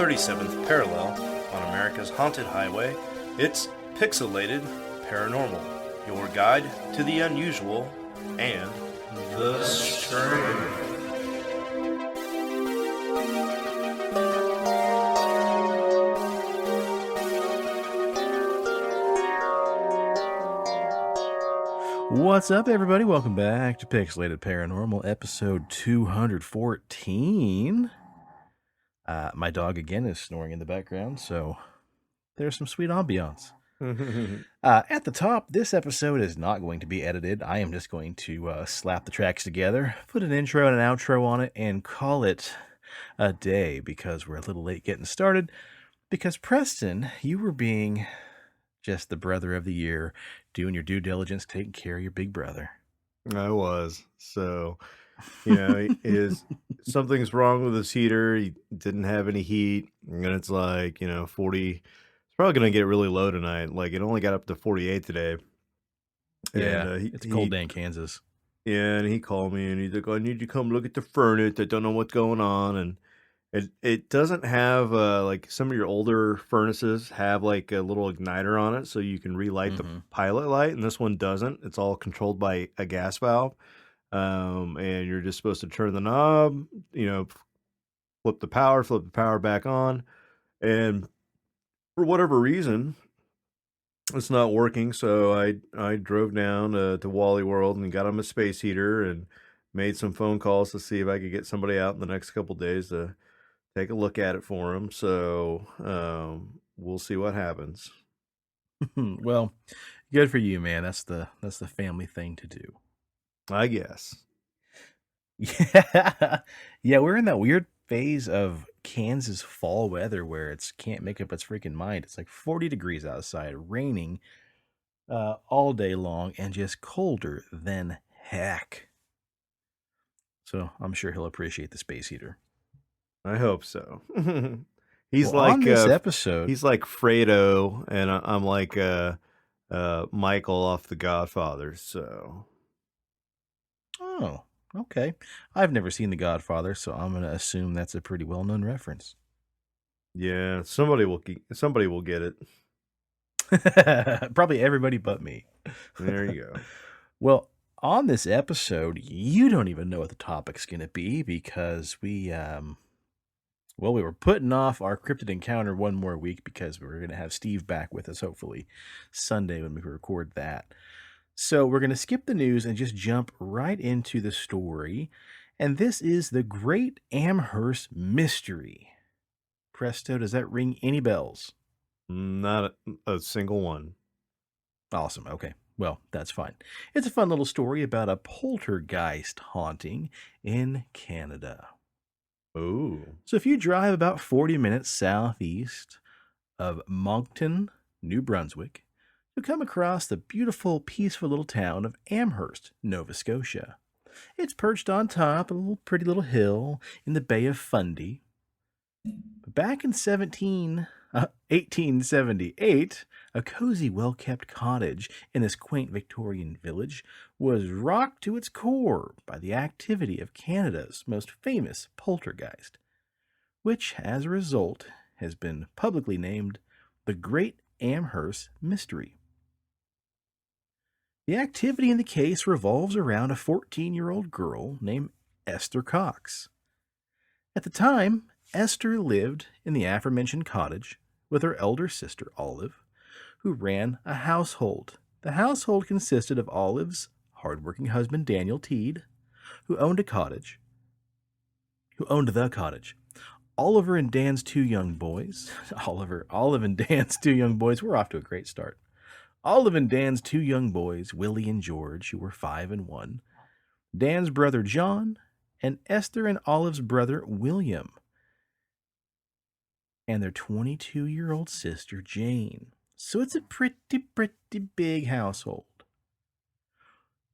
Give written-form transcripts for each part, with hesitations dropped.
37th parallel on America's haunted highway. It's Pixelated Paranormal, your guide to the unusual and the strange. What's up, everybody? Welcome back to Pixelated Paranormal, episode 214. My dog, again, is snoring in the background, so there's some sweet ambiance. At the top, this episode is not going to be edited. I am just going to slap the tracks together, put an intro and an outro on it, and call it a day, because we're a little late getting started. Because, Preston, you were being just the brother of the year, doing your due diligence, taking care of your big brother. I was. So, something's wrong with his heater. He didn't have any heat. And it's like, 40. It's probably going to get really low tonight. Like, it only got up to 48 today. Yeah, it's a cold day in Kansas. Yeah, and he called me and he's like, I need you to come look at the furnace. I don't know what's going on. And it doesn't have, like some of your older furnaces have like a little igniter on it so you can relight the pilot light, and this one doesn't. It's all controlled by a gas valve. And you're just supposed to turn the knob, flip the power back on. And for whatever reason, it's not working. So I drove down to Wally World and got him a space heater and made some phone calls to see if I could get somebody out in the next couple days to take a look at it for him. So we'll see what happens. Well, good for you, man. That's the family thing to do, I guess. Yeah, we're in that weird phase of Kansas fall weather where it can't make up its freaking mind. It's like 40 degrees outside, raining all day long, and just colder than heck. So I'm sure he'll appreciate the space heater. I hope so. He's Well, like on this episode, he's like Fredo, and I'm like Michael off The Godfather. So, oh, okay. I've never seen The Godfather, so I'm going to assume that's a pretty well-known reference. Yeah, somebody will get it. Probably everybody but me. There you go. Well, on this episode, you don't even know what the topic's going to be, because we were putting off our cryptid encounter one more week because we were going to have Steve back with us, hopefully Sunday when we record that. So we're going to skip the news and just jump right into the story. And this is the Great Amherst Mystery. Presto, does that ring any bells? Not a single one. Awesome. Okay. Well, that's fine. It's a fun little story about a poltergeist haunting in Canada. Ooh. So if you drive about 40 minutes southeast of Moncton, New Brunswick, you'll come across the beautiful, peaceful little town of Amherst, Nova Scotia. It's perched on top of a pretty little hill in the Bay of Fundy. But back in 1878, a cozy, well-kept cottage in this quaint Victorian village was rocked to its core by the activity of Canada's most famous poltergeist, which, as a result, has been publicly named the Great Amherst Mystery. The activity in the case revolves around a 14-year-old girl named Esther Cox. At the time, Esther lived in the aforementioned cottage with her elder sister, Olive, who ran a household. The household consisted of Olive's hardworking husband, Daniel Teed, who owned the cottage. Oliver and Dan's two young boys. Olive and Dan's two young boys. We're off to a great start. Olive and Dan's two young boys, Willie and George, who were 5 and 1. Dan's brother, John, and Esther and Olive's brother, William, and their 22-year-old sister, Jane. So it's a pretty big household.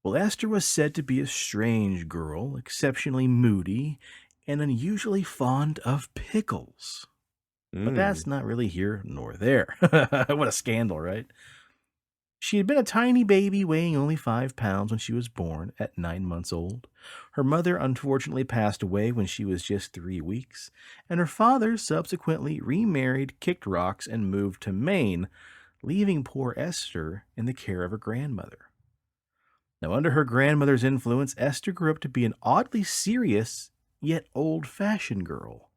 Well, Esther was said to be a strange girl, exceptionally moody, and unusually fond of pickles. But that's not really here nor there. What a scandal, right? She had been a tiny baby weighing only 5 pounds when she was born at 9 months old. Her mother unfortunately passed away when she was just 3 weeks, and her father subsequently remarried, kicked rocks, and moved to Maine, leaving poor Esther in the care of her grandmother. Now, under her grandmother's influence, Esther grew up to be an oddly serious yet old-fashioned girl.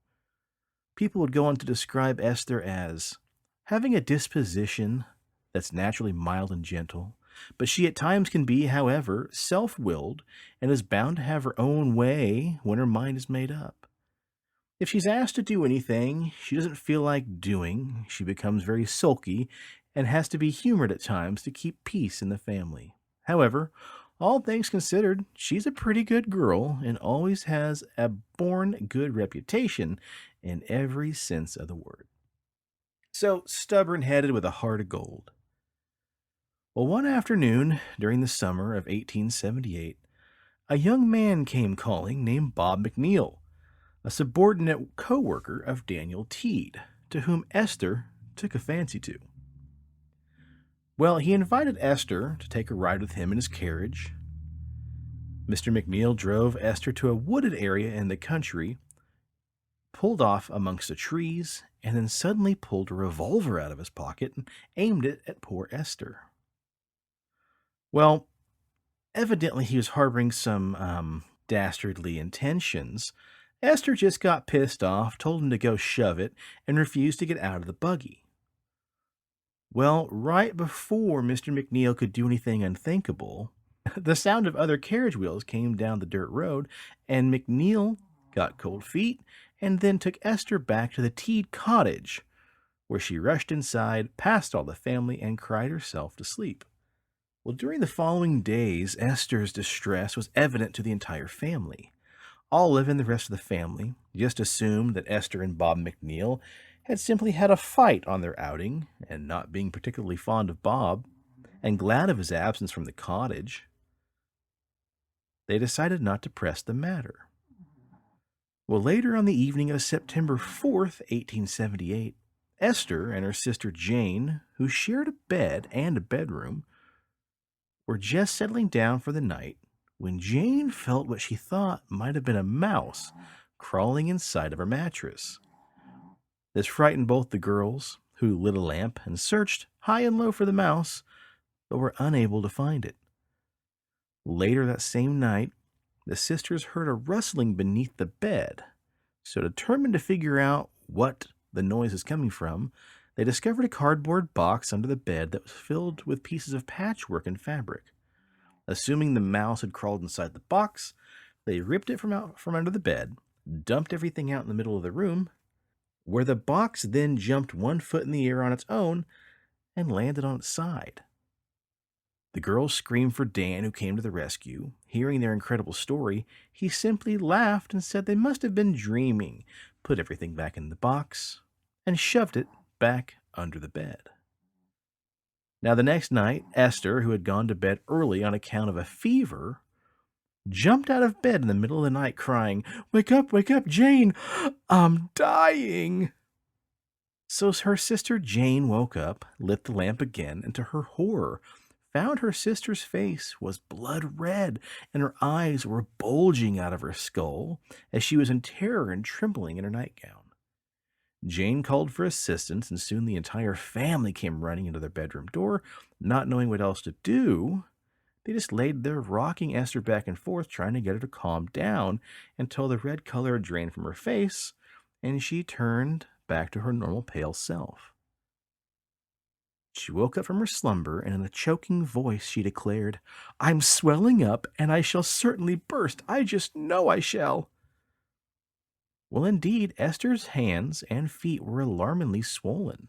People would go on to describe Esther as having a disposition that's naturally mild and gentle, but she at times can be, however, self-willed and is bound to have her own way when her mind is made up. If she's asked to do anything she doesn't feel like doing, she becomes very sulky and has to be humored at times to keep peace in the family. However, all things considered, she's a pretty good girl and always has a born good reputation in every sense of the word. So stubborn-headed with a heart of gold. Well, one afternoon during the summer of 1878, a young man came calling named Bob McNeil, a subordinate co-worker of Daniel Teed, to whom Esther took a fancy to. Well, he invited Esther to take a ride with him in his carriage. Mr. McNeil drove Esther to a wooded area in the country, pulled off amongst the trees, and then suddenly pulled a revolver out of his pocket and aimed it at poor Esther. Well, evidently he was harboring some dastardly intentions. Esther just got pissed off, told him to go shove it, and refused to get out of the buggy. Well, right before Mr. McNeil could do anything unthinkable, the sound of other carriage wheels came down the dirt road, and McNeil got cold feet and then took Esther back to the Teed cottage, where she rushed inside, past all the family, and cried herself to sleep. Well, during the following days, Esther's distress was evident to the entire family. Olive and the rest of the family just assumed that Esther and Bob McNeil had simply had a fight on their outing, and not being particularly fond of Bob, and glad of his absence from the cottage, they decided not to press the matter. Well, later on the evening of September 4th, 1878, Esther and her sister Jane, who shared a bed and a bedroom, were just settling down for the night when Jane felt what she thought might have been a mouse crawling inside of her mattress. This frightened both the girls, who lit a lamp and searched high and low for the mouse, but were unable to find it. Later that same night, the sisters heard a rustling beneath the bed, so determined to figure out what the noise is coming from, they discovered a cardboard box under the bed that was filled with pieces of patchwork and fabric. Assuming the mouse had crawled inside the box, they ripped it from under the bed, dumped everything out in the middle of the room, where the box then jumped 1 foot in the air on its own and landed on its side. The girls screamed for Dan, who came to the rescue. Hearing their incredible story, he simply laughed and said they must have been dreaming, put everything back in the box, and shoved it back under the bed. Now, the next night, Esther, who had gone to bed early on account of a fever, jumped out of bed in the middle of the night crying, wake up, Jane! I'm dying!" So her sister Jane woke up, lit the lamp again, and to her horror, found her sister's face was blood red, and her eyes were bulging out of her skull as she was in terror and trembling in her nightgown. Jane called for assistance, and soon the entire family came running into their bedroom door. Not knowing what else to do, they just laid there rocking Esther back and forth, trying to get her to calm down until the red color had drained from her face, and she turned back to her normal pale self. She woke up from her slumber, and in a choking voice she declared, "I'm swelling up, and I shall certainly burst. I just know I shall." Well, indeed, Esther's hands and feet were alarmingly swollen.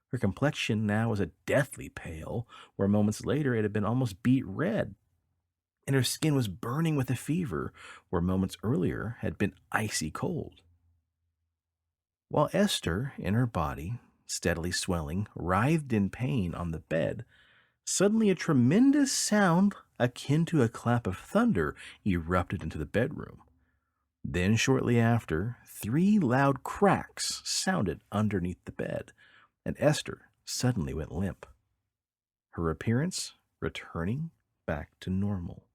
Her complexion now was a deathly pale, where moments later it had been almost beet red, and her skin was burning with a fever, where moments earlier had been icy cold. While Esther, in her body, steadily swelling, writhed in pain on the bed, suddenly a tremendous sound akin to a clap of thunder erupted into the bedroom. Then, shortly after, 3 loud cracks sounded underneath the bed, and Esther suddenly went limp. her appearance returning back to normal.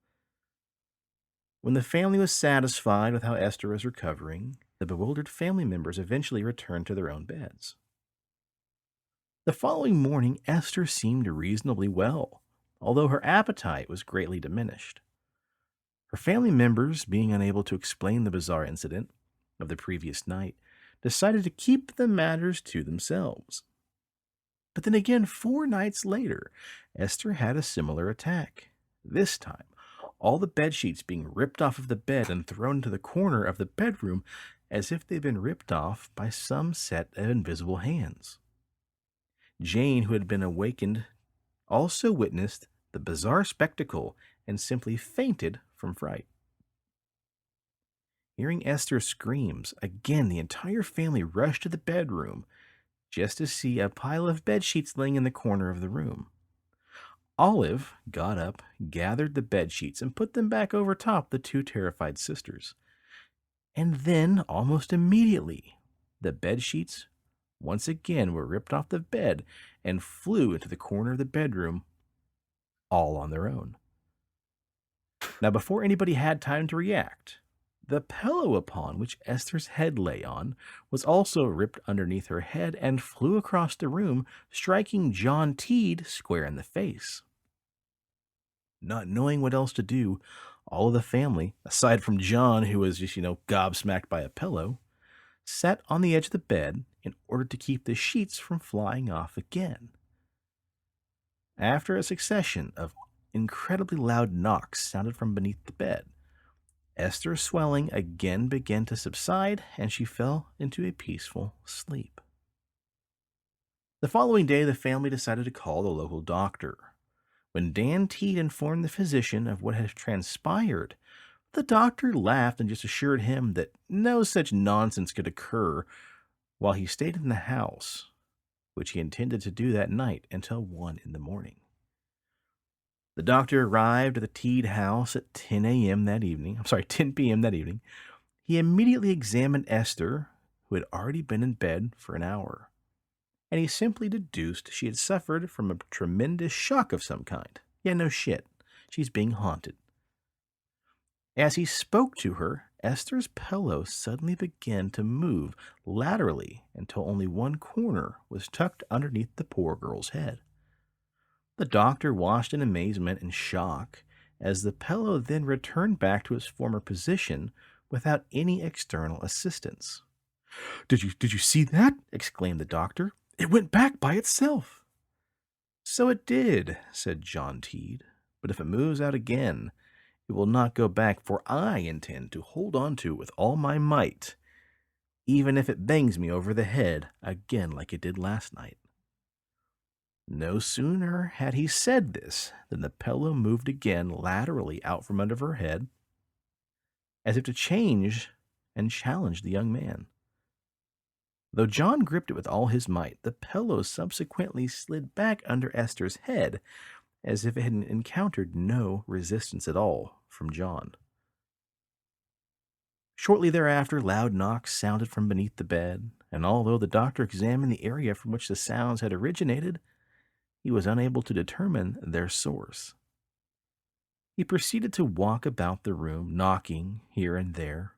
When the family was satisfied with how Esther was recovering, the bewildered family members eventually returned to their own beds. The following morning, Esther seemed reasonably well, although her appetite was greatly diminished. Her family members, being unable to explain the bizarre incident of the previous night, decided to keep the matters to themselves. But then again, 4 nights later, Esther had a similar attack. This time, all the bed sheets being ripped off of the bed and thrown into the corner of the bedroom as if they'd been ripped off by some set of invisible hands. Jane, who had been awakened, also witnessed the bizarre spectacle and simply fainted from fright. Hearing Esther's screams, again the entire family rushed to the bedroom just to see a pile of bed sheets laying in the corner of the room. Olive got up, gathered the bed sheets, and put them back over top the 2 terrified sisters. And then, almost immediately, the bed sheets once again were ripped off the bed and flew into the corner of the bedroom, all on their own. Now, before anybody had time to react, the pillow upon which Esther's head lay on was also ripped underneath her head and flew across the room, striking John Teed square in the face. Not knowing what else to do, all of the family, aside from John, who was just, gobsmacked by a pillow, sat on the edge of the bed in order to keep the sheets from flying off again. After a succession of incredibly loud knocks sounded from beneath the bed, Esther's swelling again began to subside, and she fell into a peaceful sleep. The following day, the family decided to call the local doctor. When Dan Teed informed the physician of what had transpired, the doctor laughed and just assured him that no such nonsense could occur while he stayed in the house, which he intended to do that night until 1 in the morning. The doctor arrived at the Teed house at 10 p.m. that evening. He immediately examined Esther, who had already been in bed for an hour, and he simply deduced she had suffered from a tremendous shock of some kind. Yeah, no shit. She's being haunted. As he spoke to her, Esther's pillow suddenly began to move laterally until only one corner was tucked underneath the poor girl's head. The doctor watched in amazement and shock as the pillow then returned back to its former position without any external assistance. Did you see that?" exclaimed the doctor. "It went back by itself." "So it did," said John Teed, "but if it moves out again, it will not go back, for I intend to hold on to it with all my might, even if it bangs me over the head again like it did last night." No sooner had he said this than the pillow moved again laterally out from under her head, as if to change and challenge the young man. Though John gripped it with all his might, the pillow subsequently slid back under Esther's head, as if it had encountered no resistance at all from John. Shortly thereafter, loud knocks sounded from beneath the bed, and although the doctor examined the area from which the sounds had originated, he was unable to determine their source. He proceeded to walk about the room, knocking here and there.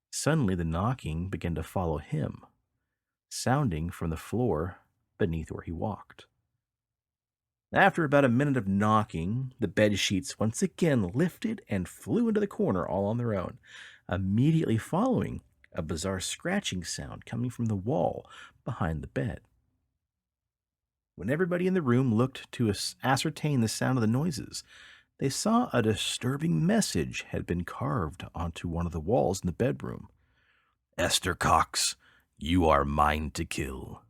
Suddenly, the knocking began to follow him, sounding from the floor beneath where he walked. After about a minute of knocking, the bed sheets once again lifted and flew into the corner all on their own, immediately following a bizarre scratching sound coming from the wall behind the bed. When everybody in the room looked to ascertain the sound of the noises, they saw a disturbing message had been carved onto one of the walls in the bedroom. "Esther Cox, you are mine to kill."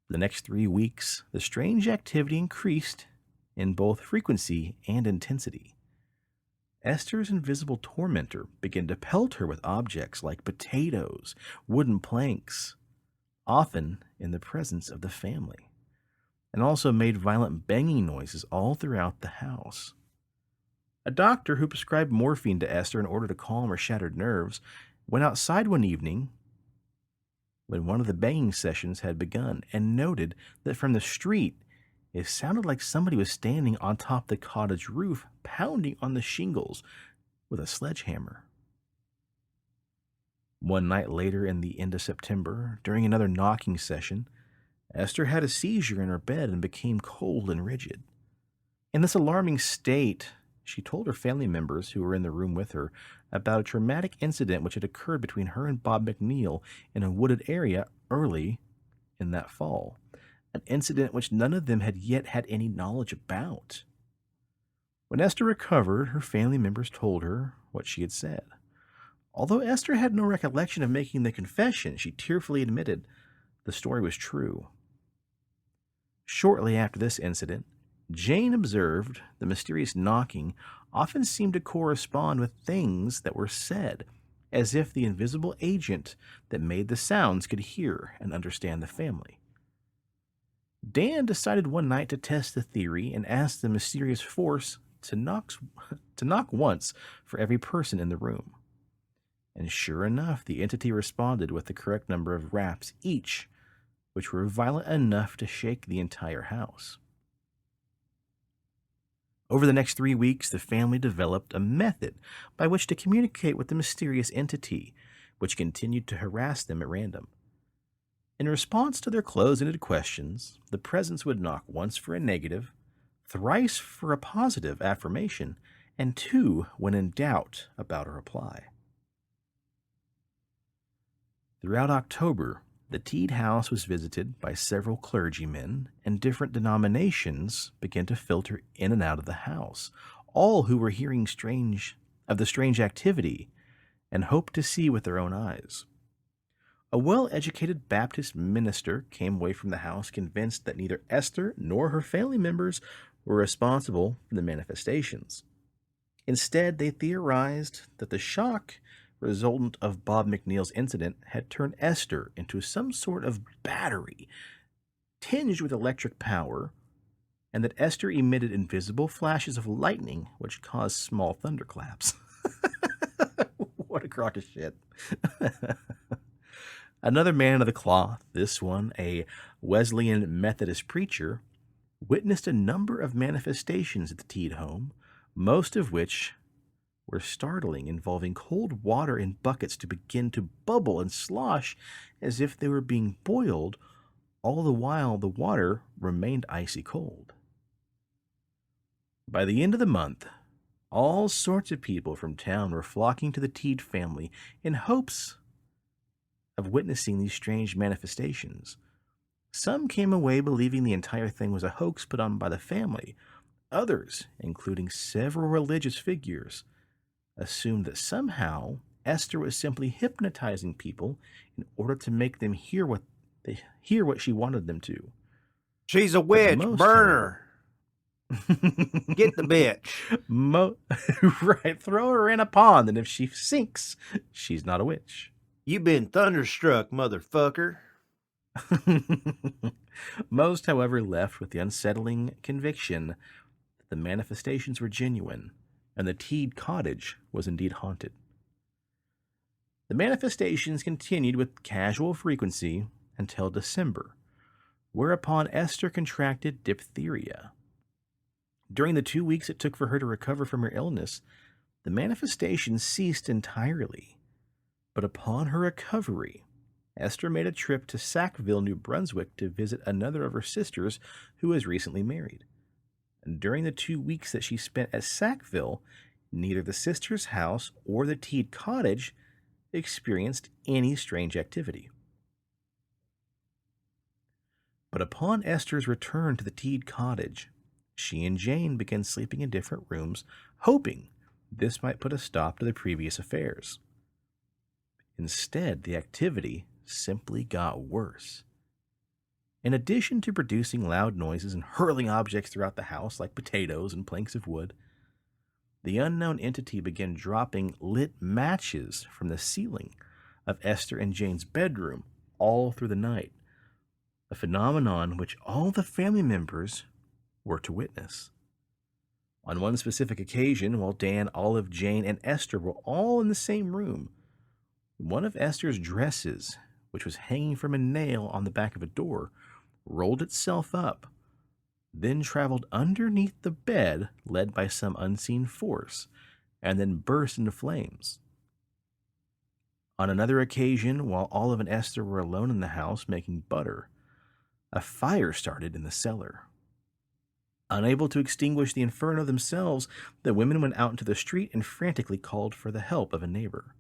For the next 3 weeks, the strange activity increased in both frequency and intensity. Esther's invisible tormentor began to pelt her with objects like potatoes, wooden planks, often in the presence of the family, and also made violent banging noises all throughout the house. A doctor who prescribed morphine to Esther in order to calm her shattered nerves went outside one evening when one of the banging sessions had begun and noted that from the street it sounded like somebody was standing on top of the cottage roof, pounding on the shingles with a sledgehammer. One night later in the end of September, during another knocking session, Esther had a seizure in her bed and became cold and rigid. In this alarming state, she told her family members who were in the room with her about a traumatic incident which had occurred between her and Bob McNeil in a wooded area early in that fall, an incident which none of them had yet had any knowledge about. When Esther recovered, her family members told her what she had said. Although Esther had no recollection of making the confession, she tearfully admitted the story was true. Shortly after this incident, Jane observed the mysterious knocking often seemed to correspond with things that were said, as if the invisible agent that made the sounds could hear and understand the family. Dan decided one night to test the theory and asked the mysterious force to knock once for every person in the room. And sure enough, the entity responded with the correct number of raps each, which were violent enough to shake the entire house. Over the next 3 weeks, the family developed a method by which to communicate with the mysterious entity, which continued to harass them at random. In response to their closed-ended questions, the presence would knock once for a negative, thrice for a positive affirmation, and 2 when in doubt about a reply. Throughout October, the Teed house was visited by several clergymen, and different denominations began to filter in and out of the house, all who were hearing the strange activity and hoped to see with their own eyes. A well-educated Baptist minister came away from the house convinced that neither Esther nor her family members were responsible for the manifestations. Instead, they theorized that the shock resultant of Bob McNeil's incident had turned Esther into some sort of battery tinged with electric power, and that Esther emitted invisible flashes of lightning which caused small thunderclaps. What a crock of shit. Another man of the cloth, this one a Wesleyan Methodist preacher, witnessed a number of manifestations at the Teed home, most of which were startling, involving cold water in buckets to begin to bubble and slosh as if they were being boiled, all the while the water remained icy cold. By the end of the month, all sorts of people from town were flocking to the Teed family in hopes of witnessing these strange manifestations. Some came away believing the entire thing was a hoax put on by the family. Others, including several religious figures, assumed that somehow Esther was simply hypnotizing people in order to make them hear what she wanted them to. She's a witch, burn her. Get the bitch. Right, throw her in a pond, and if she sinks, she's not a witch. You been thunderstruck, motherfucker. Most, however, left with the unsettling conviction that the manifestations were genuine, and the Teed cottage was indeed haunted. The manifestations continued with casual frequency until December, whereupon Esther contracted diphtheria. During the 2 weeks it took for her to recover from her illness, the manifestations ceased entirely. But upon her recovery, Esther made a trip to Sackville, New Brunswick to visit another of her sisters who was recently married. During the 2 weeks that she spent at Sackville, neither the sisters' house or the Teed cottage experienced any strange activity. But upon Esther's return to the Teed cottage, she and Jane began sleeping in different rooms, hoping this might put a stop to the previous affairs. Instead, the activity simply got worse. In addition to producing loud noises and hurling objects throughout the house like potatoes and planks of wood, the unknown entity began dropping lit matches from the ceiling of Esther and Jane's bedroom all through the night, a phenomenon which all the family members were to witness. On one specific occasion, while Dan, Olive, Jane, and Esther were all in the same room, one of Esther's dresses, which was hanging from a nail on the back of a door, rolled itself up, then traveled underneath the bed led by some unseen force, and then burst into flames. On another occasion, while Olive and Esther were alone in the house making butter, a fire started in the cellar. Unable to extinguish the inferno themselves, the women went out into the street and frantically called for the help of a neighbor.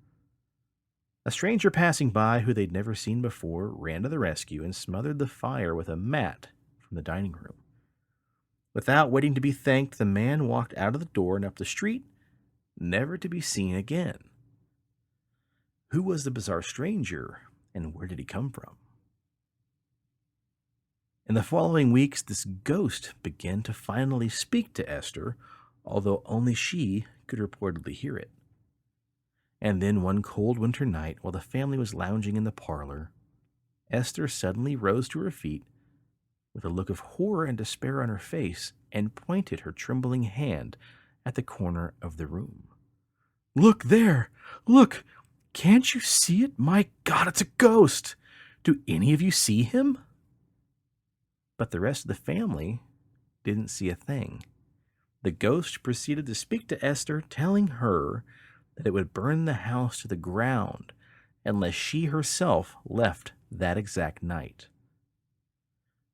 A stranger passing by who they'd never seen before ran to the rescue and smothered the fire with a mat from the dining room. Without waiting to be thanked, the man walked out of the door and up the street, never to be seen again. Who was the bizarre stranger, and where did he come from? In the following weeks, this ghost began to finally speak to Esther, although only she could reportedly hear it. And then one cold winter night, while the family was lounging in the parlor, Esther suddenly rose to her feet with a look of horror and despair on her face and pointed her trembling hand at the corner of the room. "Look there! Look! Can't you see it? My God, it's a ghost! Do any of you see him?" But the rest of the family didn't see a thing. The ghost proceeded to speak to Esther, telling her that it would burn the house to the ground unless she herself left that exact night.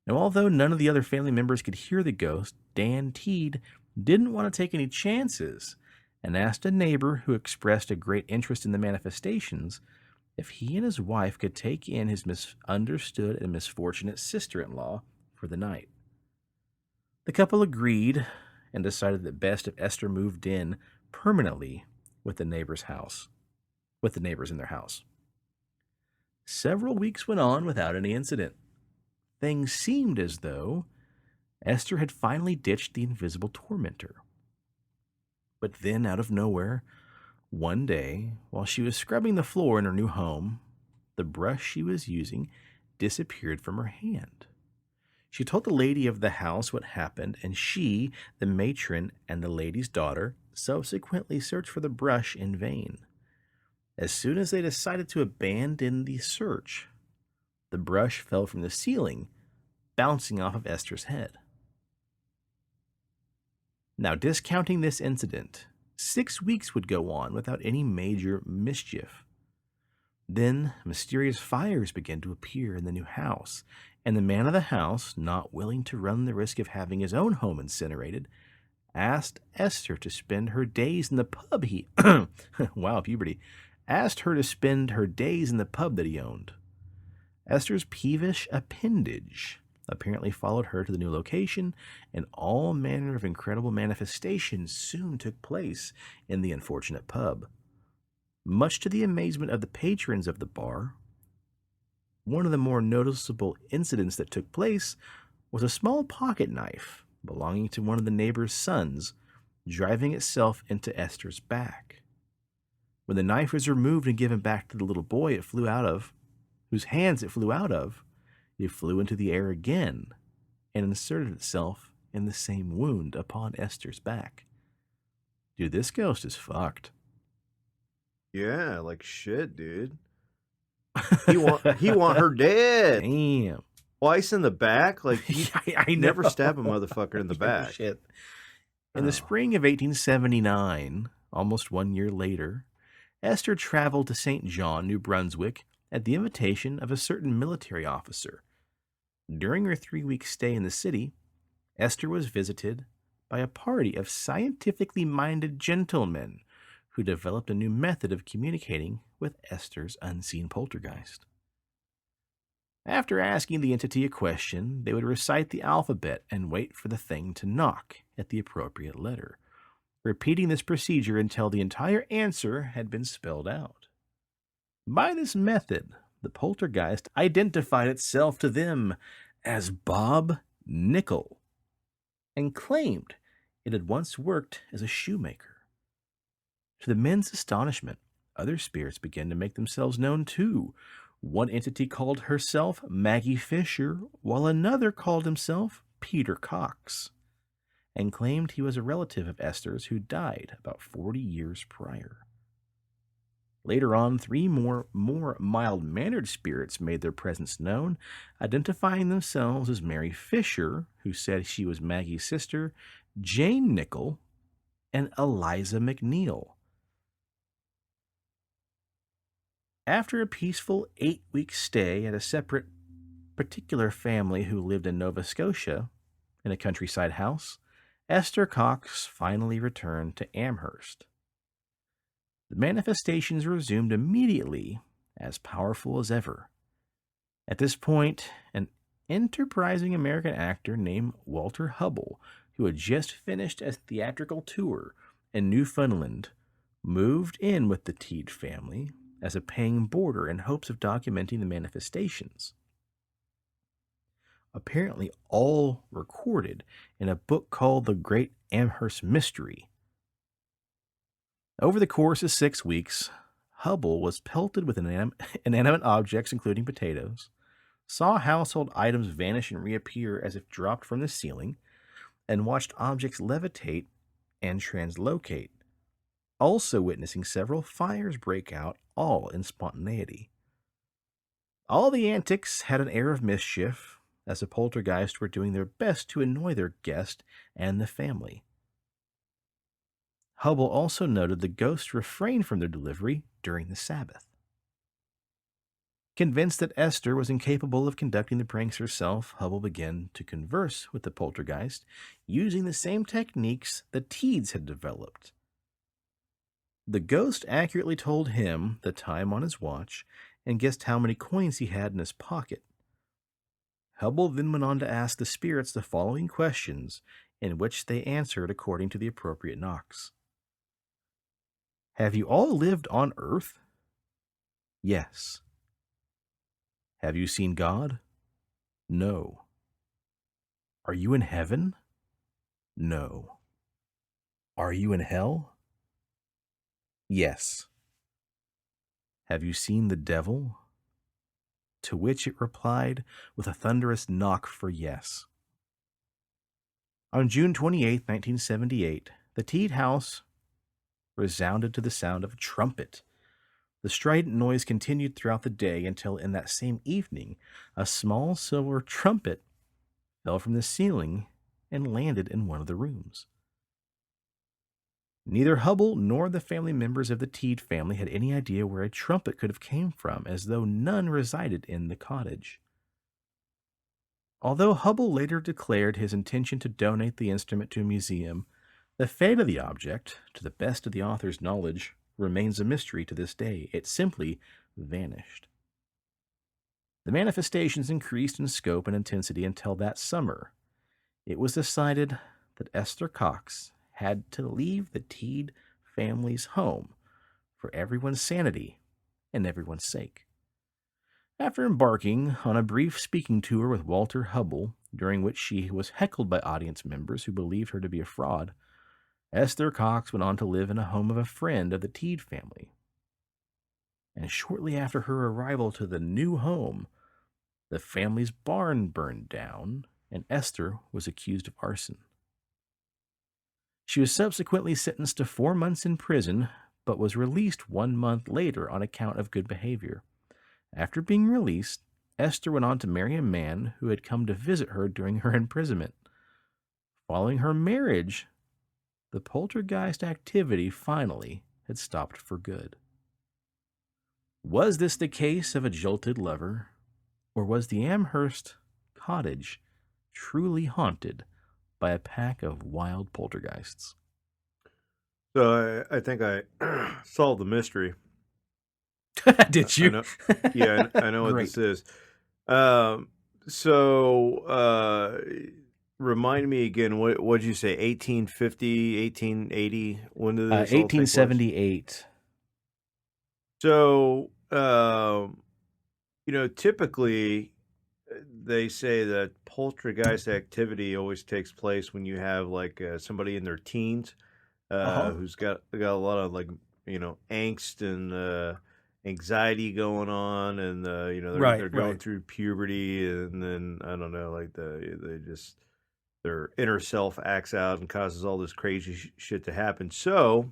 Now, although none of the other family members could hear the ghost, Dan Teed didn't want to take any chances and asked a neighbor who expressed a great interest in the manifestations if he and his wife could take in his misunderstood and misfortunate sister-in-law for the night. The couple agreed and decided that best if Esther moved in permanently with the neighbors in their house. Several weeks went on without any incident. Things seemed as though Esther had finally ditched the invisible tormentor. But then, out of nowhere, one day, while she was scrubbing the floor in her new home, the brush she was using disappeared from her hand. She told the lady of the house what happened, and she, the matron, and the lady's daughter subsequently searched for the brush in vain. As soon as they decided to abandon the search, the brush fell from the ceiling, bouncing off of Esther's head. Now, discounting this incident, 6 weeks would go on without any major mischief. Then, mysterious fires began to appear in the new house, and the man of the house, not willing to run the risk of having his own home incinerated, asked Esther to spend her days in the pub wow, puberty, asked her to spend her days in the pub that he owned. Esther's peevish appendage apparently followed her to the new location, and all manner of incredible manifestations soon took place in the unfortunate pub. Much to the amazement of the patrons of the bar, one of the more noticeable incidents that took place was a small pocket knife belonging to one of the neighbor's sons driving itself into Esther's back. When the knife was removed and given back to the little boy whose hands it flew out of, it flew into the air again and inserted itself in the same wound upon Esther's back. Dude, this ghost is fucked. Yeah, like shit, dude. He want her dead. Damn. Twice in the back? Like, I never know. stab a motherfucker in the back. Shit. In the spring of 1879, almost 1 year later, Esther traveled to St. John, New Brunswick, at the invitation of a certain military officer. During her 3-week stay in the city, Esther was visited by a party of scientifically minded gentlemen who developed a new method of communicating with Esther's unseen poltergeist. After asking the entity a question, they would recite the alphabet and wait for the thing to knock at the appropriate letter, repeating this procedure until the entire answer had been spelled out. By this method, the poltergeist identified itself to them as Bob Nickel and claimed it had once worked as a shoemaker. To the men's astonishment, other spirits began to make themselves known too. One entity called herself Maggie Fisher, while another called himself Peter Cox, and claimed he was a relative of Esther's who died about 40 years prior. Later on, three more mild-mannered spirits made their presence known, identifying themselves as Mary Fisher, who said she was Maggie's sister, Jane Nickel, and Eliza McNeil. After a peaceful 8-week stay at a separate particular family who lived in Nova Scotia in a countryside house, Esther Cox finally returned to Amherst. The manifestations resumed immediately, as powerful as ever. At this point, an enterprising American actor named Walter Hubble, who had just finished a theatrical tour in Newfoundland, moved in with the Teed family as a paying boarder in hopes of documenting the manifestations. Apparently all recorded in a book called The Great Amherst Mystery. Over the course of 6 weeks, Hubble was pelted with inanimate objects, including potatoes, saw household items vanish and reappear as if dropped from the ceiling, and watched objects levitate and translocate, also witnessing several fires break out, all in spontaneity. All the antics had an air of mischief, as the poltergeists were doing their best to annoy their guest and the family. Hubble also noted the ghosts refrained from their delivery during the Sabbath. Convinced that Esther was incapable of conducting the pranks herself, Hubble began to converse with the poltergeist using the same techniques the Teeds had developed. The ghost accurately told him the time on his watch and guessed how many coins he had in his pocket. Hubble then went on to ask the spirits the following questions, in which they answered according to the appropriate knocks. Have you all lived on earth? Yes. Have you seen God? No. Are you in heaven? No. Are you in hell? Yes. Have you seen the devil? To which it replied with a thunderous knock for yes. On June 28, 1978, the Teed house resounded to the sound of a trumpet. The strident noise continued throughout the day until in that same evening, a small silver trumpet fell from the ceiling and landed in one of the rooms. Neither Hubble nor the family members of the Teed family had any idea where a trumpet could have came from, as though none resided in the cottage. Although Hubble later declared his intention to donate the instrument to a museum, the fate of the object, to the best of the author's knowledge, remains a mystery to this day. It simply vanished. The manifestations increased in scope and intensity until that summer. It was decided that Esther Cox had to leave the Teed family's home for everyone's sanity and everyone's sake. After embarking on a brief speaking tour with Walter Hubble, during which she was heckled by audience members who believed her to be a fraud, Esther Cox went on to live in a home of a friend of the Teed family. And shortly after her arrival to the new home, the family's barn burned down, and Esther was accused of arson. She was subsequently sentenced to 4 months in prison, but was released 1 month later on account of good behavior. After being released, Esther went on to marry a man who had come to visit her during her imprisonment. Following her marriage, the poltergeist activity finally had stopped for good. Was this the case of a jolted lover, or was the Amherst cottage truly haunted by a pack of wild poltergeists? So I think I solved the mystery. Did I you? know, yeah, I know what Great. this is. Um, so remind me again. What did you say? 1850, 1880. When did this all take place? 1878. So typically they say that poltergeist activity always takes place when you have like somebody in their teens who's got a lot of like angst and anxiety going on, and they're going through puberty, and then I don't know, like their inner self acts out and causes all this crazy shit to happen. So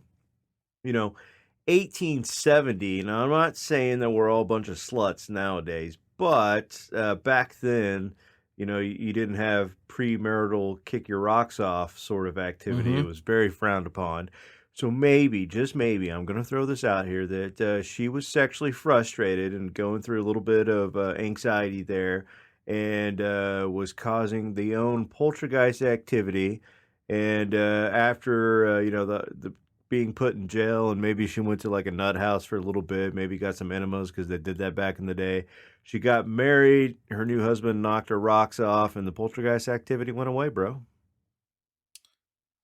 1870. Now, I'm not saying that we're all a bunch of sluts nowadays, but back then, you didn't have premarital kick your rocks off sort of activity. It Mm-hmm. was very frowned upon. So maybe, just maybe, I'm going to throw this out here that she was sexually frustrated and going through a little bit of anxiety there and was causing the own poltergeist activity. And after, the being put in jail, and maybe she went to like a nut house for a little bit, maybe got some enemas because they did that back in the day. She got married, her new husband knocked her rocks off, and the poltergeist activity went away, bro.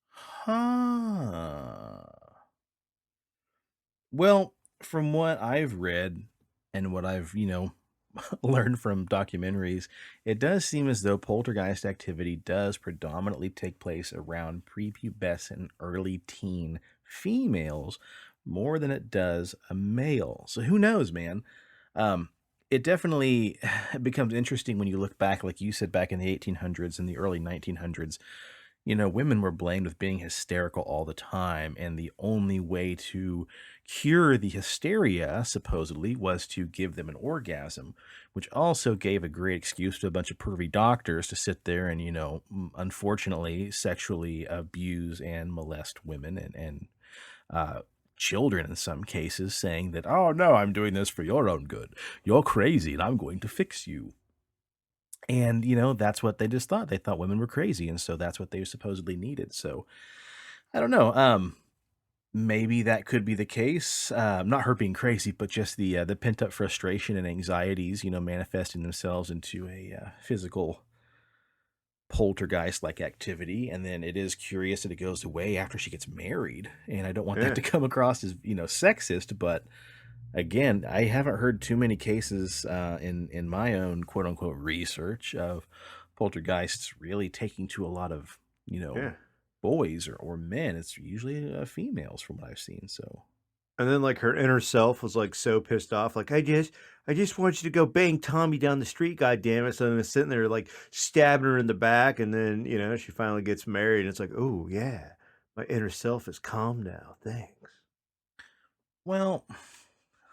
Huh. Well, from what I've read and what I've, learned from documentaries, it does seem as though poltergeist activity does predominantly take place around prepubescent, early teen females more than it does a male. So who knows, man? Um, it definitely becomes interesting when you look back, like you said, back in the 1800s and the early 1900s. Women were blamed with being hysterical all the time, and the only way to cure the hysteria, supposedly, was to give them an orgasm, which also gave a great excuse to a bunch of pervy doctors to sit there and, unfortunately, sexually abuse and molest women and uh, children in some cases, saying that, oh, no, I'm doing this for your own good. You're crazy, and I'm going to fix you. And, that's what they just thought. They thought women were crazy, and so that's what they supposedly needed. So, I don't know. Maybe that could be the case. Not her being crazy, but just the pent-up frustration and anxieties, manifesting themselves into a physical poltergeist-like activity. And then it is curious that it goes away after she gets married. And I don't want that Yeah. to come across as, sexist, but again, I haven't heard too many cases in my own quote unquote research of poltergeists really taking to a lot of Yeah. boys or men. It's usually females from what I've seen. So And then like her inner self was like so pissed off, like I just want you to go bang Tommy down the street, god damn it. So then it's sitting there like stabbing her in the back, and then she finally gets married, and it's like, oh yeah, my inner self is calm now. Thanks. well,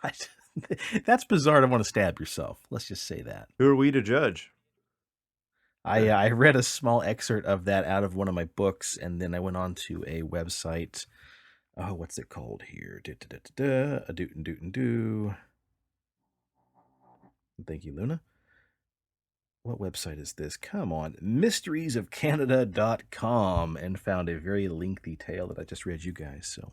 I, that's bizarre to want to stab yourself. Let's just say that. Who are we to judge? I read a small excerpt of that out of one of my books, and then I went on to a website. Oh, what's it called here? A doot and doot and do. Thank you, Luna. What website is this? Come on. Mysteriesofcanada.com, and found a very lengthy tale that I just read you guys. So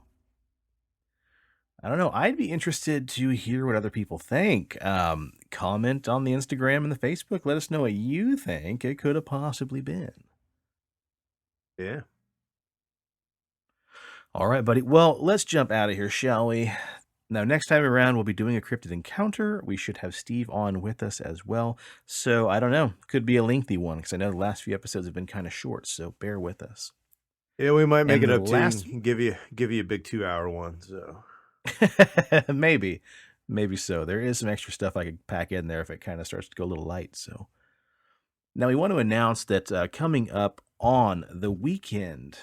I don't know. I'd be interested to hear what other people think. Comment on the Instagram and the Facebook. Let us know what you think it could have possibly been. Yeah. All right, buddy. Well, let's jump out of here, shall we? Now, next time around, we'll be doing a cryptid encounter. We should have Steve on with us as well. So I don't know. Could be a lengthy one because I know the last few episodes have been kind of short. So bear with us. Yeah, we might make And it the up last- to you. Give you a big 2-hour one. So maybe so. There is some extra stuff I could pack in there if it kind of starts to go a little light. So now we want to announce that coming up on the weekend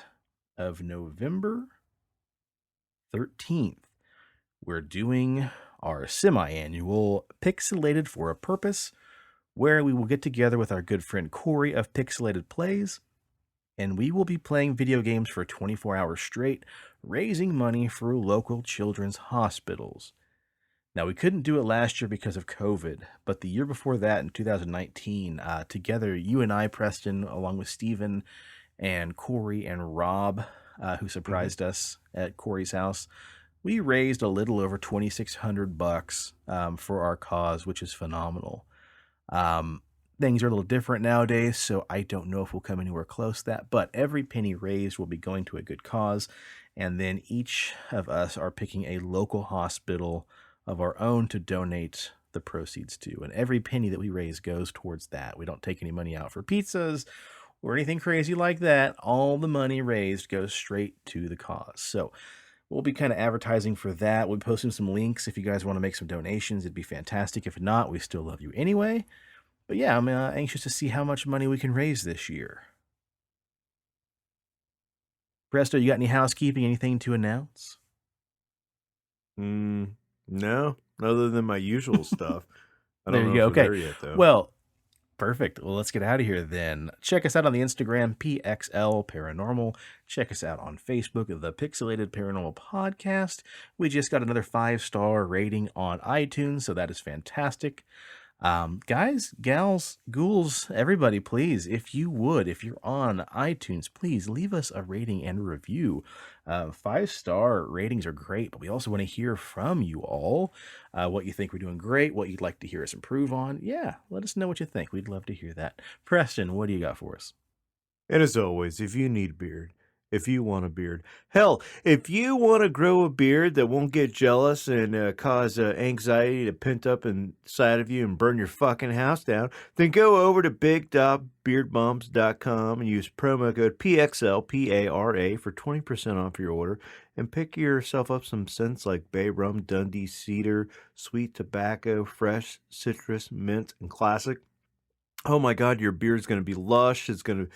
of November 13th, we're doing our semi-annual Pixelated for a Purpose, where we will get together with our good friend Corey of Pixelated Plays, and we will be playing video games for 24 hours straight, raising money for local children's hospitals. Now, we couldn't do it last year because of COVID, but the year before that, in 2019, together, you and I, Preston, along with Steven and Corey and Rob, who surprised us at Corey's house, we raised a little over $2,600 for our cause, which is phenomenal. Things are a little different nowadays, so I don't know if we'll come anywhere close to that, but every penny raised will be going to a good cause, and then each of us are picking a local hospital of our own to donate the proceeds to, and every penny that we raise goes towards that. We don't take any money out for pizzas or anything crazy like that. All the money raised goes straight to the cause. So we'll be kind of advertising for that. We'll be posting some links if you guys want to make some donations. It'd be fantastic. If not, we still love you anyway. But yeah, I'm anxious to see how much money we can raise this year. Presto, you got any housekeeping, anything to announce? No, other than my usual stuff. I There don't you know go. if we're Okay. there yet, though. Well, perfect. Well, let's get out of here then. Check us out on the Instagram, PXL Paranormal. Check us out on Facebook, the Pixelated Paranormal Podcast. We just got another 5-star rating on iTunes, so that is fantastic. Guys, gals, ghouls, everybody, please, if you're on iTunes, please leave us a rating and review. 5-star ratings are great, but we also want to hear from you all. What you think we're doing great, what you'd like to hear us improve on. Yeah, let us know what you think. We'd love to hear that. Preston, what do you got for us? And as always, if you need a beard, if you want a beard, hell, if you want to grow a beard that won't get jealous and cause anxiety to pent up inside of you and burn your fucking house down, then go over to big.beardbumps.com and use promo code PXLPARA for 20% off your order and pick yourself up some scents like Bay Rum, Dundee Cedar, Sweet Tobacco, Fresh, Citrus, Mint, and Classic. Oh my God, your beard's going to be lush. It's going to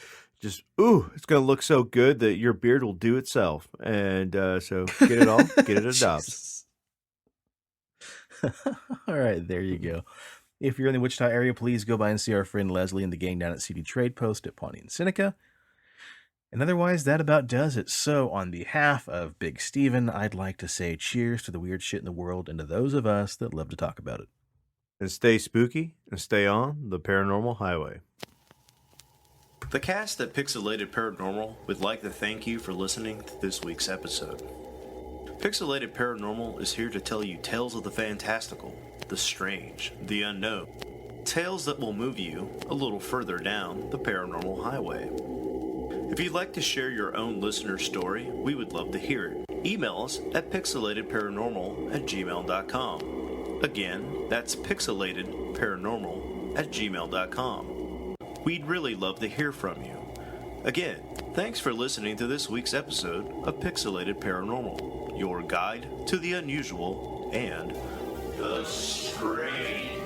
it's going to look so good that your beard will do itself. And so get it all, get it adopted. All right, there you go. If you're in the Wichita area, please go by and see our friend Leslie and the gang down at CD Trade Post at Pawnee and Seneca. And otherwise, that about does it. So on behalf of Big Steven, I'd like to say cheers to the weird shit in the world and to those of us that love to talk about it. And stay spooky and stay on the paranormal highway. The cast at Pixelated Paranormal would like to thank you for listening to this week's episode. Pixelated Paranormal is here to tell you tales of the fantastical, the strange, the unknown. Tales that will move you a little further down the paranormal highway. If you'd like to share your own listener story, we would love to hear it. Email us at pixelatedparanormal@gmail.com. Again, that's pixelatedparanormal@gmail.com. We'd really love to hear from you. Again, thanks for listening to this week's episode of Pixelated Paranormal, your guide to the unusual and the strange.